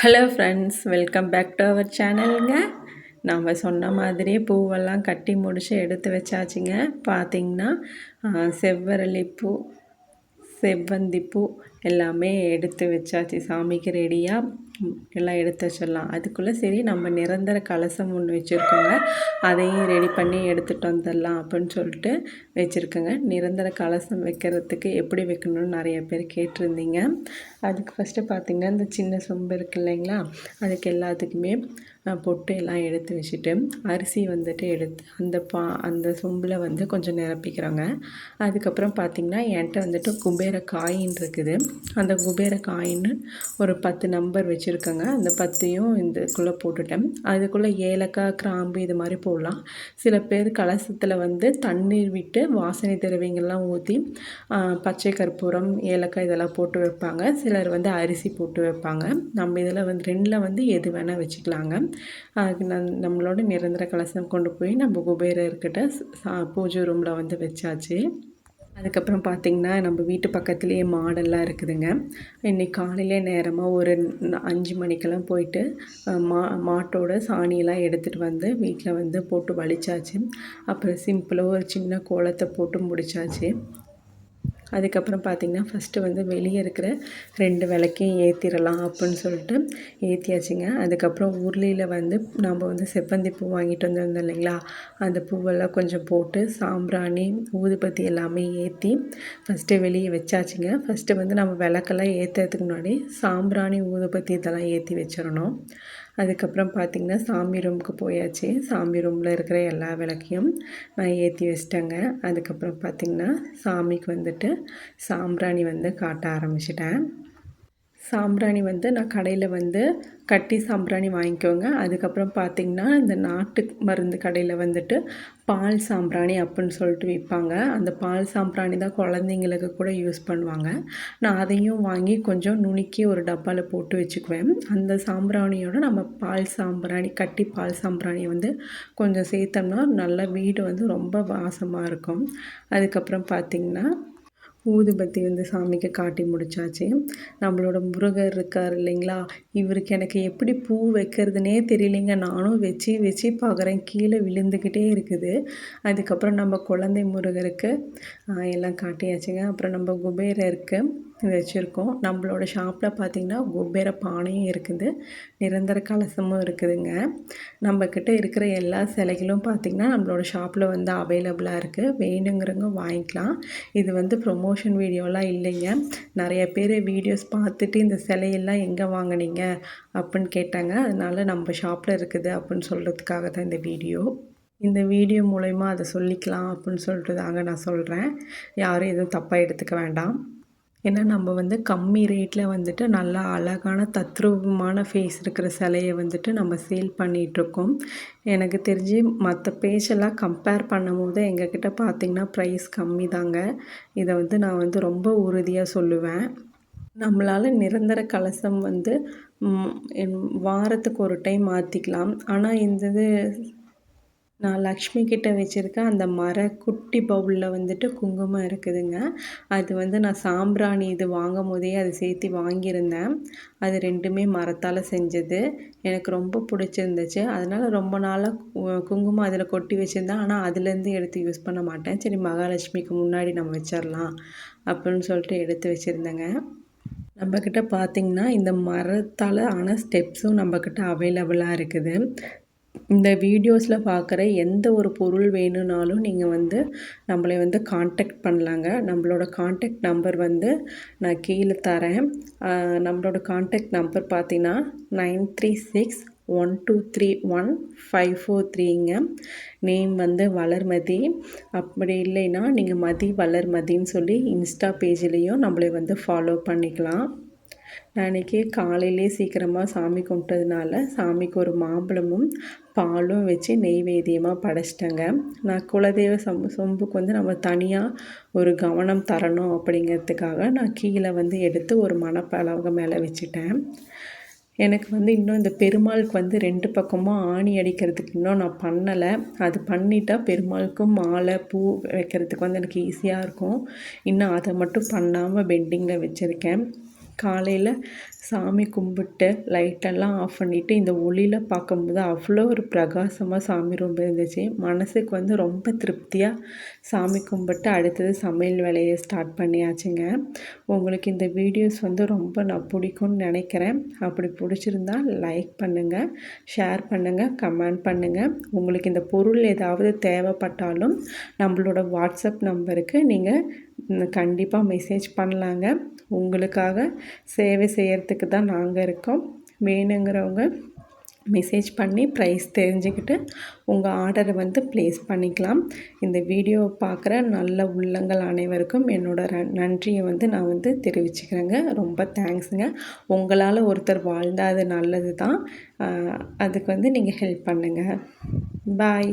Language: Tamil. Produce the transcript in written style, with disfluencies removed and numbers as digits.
Hello friends, welcome back to our சேனலுங்க. நம்ம சொன்ன மாதிரியே பூவெல்லாம் கட்டி முடித்து எடுத்து வச்சாச்சுங்க. பார்த்திங்கன்னா செவ்வரளிப்பூ, செவ்வந்திப்பூ எல்லாமே எடுத்து வச்சாச்சு. சாமிக்கு ரெடியாக எல்லாம் எடுத்து வச்சிடலாம். அதுக்குள்ளே சரி நம்ம நிரந்தர கலசம் ஒன்று வச்சுருக்கோங்க, அதையும் ரெடி பண்ணி எடுத்துகிட்டு வந்துடலாம் அப்படின்னு சொல்லிட்டு வச்சுருக்கேங்க. நிரந்தர கலசம் வைக்கிறதுக்கு எப்படி வைக்கணும்னு நிறைய பேர் கேட்டிருந்தீங்க. அதுக்கு ஃபஸ்ட்டு பார்த்திங்கன்னா இந்த சின்ன சொம்பு இருக்குது இல்லைங்களா, அதுக்கு எல்லாத்துக்குமே பொட்டு எல்லாம் எடுத்து வச்சுட்டு அரிசி வந்துட்டு எடுத்து அந்த சொம்பில் வந்து கொஞ்சம் நிரப்பிக்கிறோங்க. அதுக்கப்புறம் பார்த்திங்கன்னா என்கிட்ட வந்துட்டு குபேர காயின் இருக்குது. அந்த குபேர காயின்னு ஒரு 10 நம்பர் வச்சுருக்கேங்க. அந்த 10ஐயும் இதுக்குள்ளே போட்டுட்டேன். அதுக்குள்ளே ஏலக்காய், கிராம்பு இது மாதிரி போடலாம். சில பேர் கலசத்தில் வந்து தண்ணீர் விட்டு வாசனை திரவியங்கள்லாம் ஊற்றி பச்சை கற்பூரம், ஏலக்காய் இதெல்லாம் போட்டு வைப்பாங்க. சிலர் வந்து அரிசி போட்டு வைப்பாங்க. நம்ம இதில் வந்து 2ல் வந்து எது வேணால் வச்சுக்கலாங்க. நம்மளோட நிரந்தர கலசம் கொண்டு போய் நம்ம குபேரர்கிட்ட பூஜை ரூமில் வந்து வச்சாச்சு. அதுக்கப்புறம் பார்த்திங்கன்னா நம்ம வீட்டு பக்கத்துலேயே மாடெல்லாம் இருக்குதுங்க. இன்றைக்கி காலையிலே நேரமாக ஒரு 5 மணிக்கெல்லாம் போயிட்டு மாட்டோட சாணியெல்லாம் எடுத்துகிட்டு வந்து வீட்டில் வந்து போட்டு வலிச்சாச்சு. அப்புறம் சிம்பிளாக ஒரு சின்ன கோலத்தை போட்டு முடித்தாச்சு. அதுக்கப்புறம் பார்த்திங்கன்னா ஃபஸ்ட்டு வந்து வெளியே இருக்கிற 2 விளக்கையும் ஏற்றிடலாம் அப்படின்னு சொல்லிட்டு ஏற்றியாச்சுங்க. அதுக்கப்புறம் உருளியில் வந்து நம்ம வந்து செவ்வந்தி பூ வாங்கிட்டு வந்திருந்தோம் இல்லைங்களா, அந்த பூவெல்லாம் கொஞ்சம் போட்டு சாம்பிராணி, ஊதுபத்தி எல்லாமே ஏற்றி ஃபஸ்ட்டு வெளியே வச்சாச்சுங்க. ஃபஸ்ட்டு வந்து நம்ம விளக்கெல்லாம் ஏற்றுறதுக்கு முன்னாடி சாம்பிராணி, ஊதுபத்தி இதெல்லாம் ஏற்றி வச்சிடணும். அதுக்கப்புறம் பார்த்திங்கன்னா சாமி ரூமுக்கு போயாச்சு. சாமி ரூமில் இருக்கிற எல்லா விளக்கையும் நான் ஏற்றி வச்சிட்டேங்க. அதுக்கப்புறம் பார்த்திங்கன்னா சாமிக்கு வந்துட்டு சாம்பிராணி வந்து காட்ட ஆரம்பிச்சிட்டேன். சாம்பிராணி வந்து நான் கடையில் வந்து கட்டி சாம்பிராணி வாங்கிக்கோங்க. அதுக்கப்புறம் பார்த்திங்கன்னா இந்த நாட்டு மருந்து கடையில் வந்துட்டு பால் சாம்பிராணி அப்படின்னு சொல்லிட்டு விற்பாங்க. அந்த பால் சாம்பிராணி தான் குழந்தைங்களுக்கு கூட யூஸ் பண்ணுவாங்க. நான் அதையும் வாங்கி கொஞ்சம் நுணுக்கி ஒரு டப்பாவில் போட்டு வச்சுக்குவேன். அந்த சாம்பிராணியோட நம்ம பால் சாம்பிராணி, கட்டி பால் சாம்பிராணியை வந்து கொஞ்சம் சேர்த்தோம்னா நல்லா வீடு வந்து ரொம்ப வாசமாக இருக்கும். அதுக்கப்புறம் பார்த்திங்கன்னா ஊதுபத்தி வந்து சாமிக்கு காட்டி முடித்தாச்சு. நம்மளோட முருகர் இருக்கார் இல்லைங்களா, இவருக்கு எனக்கு எப்படி பூ வைக்கிறதுனே தெரியலைங்க. நானும் வச்சு பார்க்குறேன், கீழே விழுந்துக்கிட்டே இருக்குது. அதுக்கப்புறம் நம்ம குழந்தை முருகருக்கு எல்லாம் காட்டியாச்சுங்க. அப்புறம் நம்ம குபேரருக்கு வச்சுருக்கோம். நம்மளோட ஷாப்பில் பார்த்திங்கன்னா குபேர பானையும் இருக்குது, நிரந்தர கலசமும் இருக்குதுங்க. நம்மக்கிட்ட இருக்கிற எல்லா சிலைகளும் பார்த்திங்கன்னா நம்மளோட ஷாப்பில் வந்து அவைலபிளாக இருக்குது. வேணுங்கிறவங்க வாங்கிக்கலாம். இது வந்து ப்ரொமோஷன் வீடியோலாம் இல்லைங்க. நிறைய பேர் வீடியோஸ் பார்த்துட்டு இந்த சிலையெல்லாம் எங்கே வாங்கினீங்க அப்படின்னு கேட்டாங்க. அதனால் நம்ம ஷாப்பில் இருக்குது அப்படின்னு சொல்கிறதுக்காக தான் இந்த வீடியோ. இந்த வீடியோ மூலயமா அதை சொல்லிக்கலாம் அப்படின்னு சொல்லிட்டு தாங்க நான் சொல்கிறேன். யாரும் எதுவும் தப்பாக எடுத்துக்க வேண்டாம். ஏன்னா நம்ம வந்து கம்மி ரேட்டில் வந்துட்டு நல்லா அழகான தத்ரூபமான ஃபேஸ் இருக்கிற சிலையை வந்துட்டு நம்ம சேல் பண்ணிகிட்ருக்கோம். எனக்கு தெரிஞ்சு மற்ற பேஜெல்லாம் கம்பேர் பண்ணும்போது எங்கக்கிட்ட பார்த்திங்கன்னா ப்ரைஸ் கம்மி தாங்க. இதை வந்து நான் வந்து ரொம்ப உறுதியாக சொல்லுவேன். நம்மளால் நிரந்தர கலசம் வந்து வாரத்துக்கு ஒரு டைம் மாற்றிக்கலாம். ஆனால் இந்த இது நான் லக்ஷ்மி கிட்ட வச்சுருக்கேன். அந்த குட்டி பவுலில் வந்துட்டு குங்குமம் இருக்குதுங்க. அது வந்து நான் சாம்பிராணி இது வாங்கும்போதே அது சேர்த்து வாங்கியிருந்தேன். அது 2மே மரத்தால் செஞ்சது. எனக்கு ரொம்ப பிடிச்சிருந்துச்சு. அதனால் ரொம்ப நாளாக குங்குமம் அதில் கொட்டி வச்சுருந்தேன். ஆனால் அதுலேருந்து எடுத்து யூஸ் பண்ண மாட்டேன். சரி மகாலட்சுமிக்கு முன்னாடி நம்ம வச்சிடலாம் அப்படின்னு சொல்லிட்டு எடுத்து வச்சுருந்தேங்க. நம்மக்கிட்ட பார்த்திங்கன்னா இந்த மரத்தால் ஆன ஸ்டெப்ஸும் நம்மக்கிட்ட அவைலபிளாக இருக்குது. இந்த வீடியோஸில் பார்க்குற எந்த ஒரு பொருள் வேணும்னாலும் நீங்கள் வந்து நம்மளை வந்து காண்டாக்ட் பண்ணலாங்க. நம்மளோட காண்டாக்ட் நம்பர் வந்து நான் கீழே தரேன். நம்மளோட காண்டாக்ட் நம்பர் பார்த்தீங்கன்னா 9361231543ங்க. நேம் வந்து வளர்மதி. அப்படி இல்லைன்னா நீங்கள் மதி வளர்மதின்னு சொல்லி இன்ஸ்டா பேஜ்லேயும் நம்மளை வந்து ஃபாலோ பண்ணிக்கலாம். நான் இன்றைக்கி காலையிலே சீக்கிரமாக சாமி கும்பிட்டதுனால சாமிக்கு ஒரு மாம்பழமும் பாலும் வச்சு நெய்வேத்தியமாக படைச்சிட்டேங்க. நான் குலதெய்வ சொம்புக்கு வந்து நம்ம தனியாக ஒரு கவனம் தரணும் அப்படிங்கிறதுக்காக நான் கீழே வந்து எடுத்து ஒரு மணப்பலகை மேலே வச்சுட்டேன். எனக்கு வந்து இன்னும் இந்த பெருமாளுக்கு வந்து 2 பக்கமும் ஆணி அடிக்கிறதுக்கு இன்னும் நான் பண்ணலை. அது பண்ணிட்டா பெருமாளுக்கும் மாலை பூ வைக்கிறதுக்கு வந்து எனக்கு ஈஸியாக இருக்கும். இன்னும் அதை மட்டும் பண்ணாமல் பெண்டிங்கில் வச்சுருக்கேன். காலையில் சாமி கும்பிட்டு லைட்டெல்லாம் ஆஃப் பண்ணிவிட்டு இந்த ஒளியில் பார்க்கும்போது அவ்வளோ ஒரு பிரகாசமாக சாமி ரூம் இருந்துச்சு. மனதுக்கு வந்து ரொம்ப திருப்தியாக சாமி கும்பிட்டு அடுத்தது சமையல் வேலையை ஸ்டார்ட் பண்ணியாச்சுங்க. உங்களுக்கு இந்த வீடியோஸ் வந்து ரொம்ப நான் பிடிக்கும்னு நினைக்கிறேன். அப்படி பிடிச்சிருந்தா லைக் பண்ணுங்கள், ஷேர் பண்ணுங்கள், கமெண்ட் பண்ணுங்கள். உங்களுக்கு இந்த பொருள் ஏதாவது தேவைப்பட்டாலும் நம்மளோட வாட்ஸ்அப் நம்பருக்கு நீங்கள் கண்டிப்பாக மெசேஜ் பண்ணலாங்க. உங்களுக்காக சேவை செய்கிறதுக்கு தான் நாங்கள் இருக்கோம். வேணுங்கிறவங்க மெசேஜ் பண்ணி ப்ரைஸ் தெரிஞ்சுக்கிட்டு உங்கள் ஆர்டரை வந்து ப்ளேஸ் பண்ணிக்கலாம். இந்த வீடியோவை பார்க்குற நல்ல உள்ளங்கள் அனைவருக்கும் என்னோடய நன்றியை வந்து நான் வந்து தெரிவிச்சுக்கிறேங்க. ரொம்ப தேங்க்ஸுங்க. உங்களால் ஒருத்தர் வாழ்ந்தால் அது நல்லது தான். அதுக்கு வந்து நீங்கள் ஹெல்ப் பண்ணுங்கள். பாய்.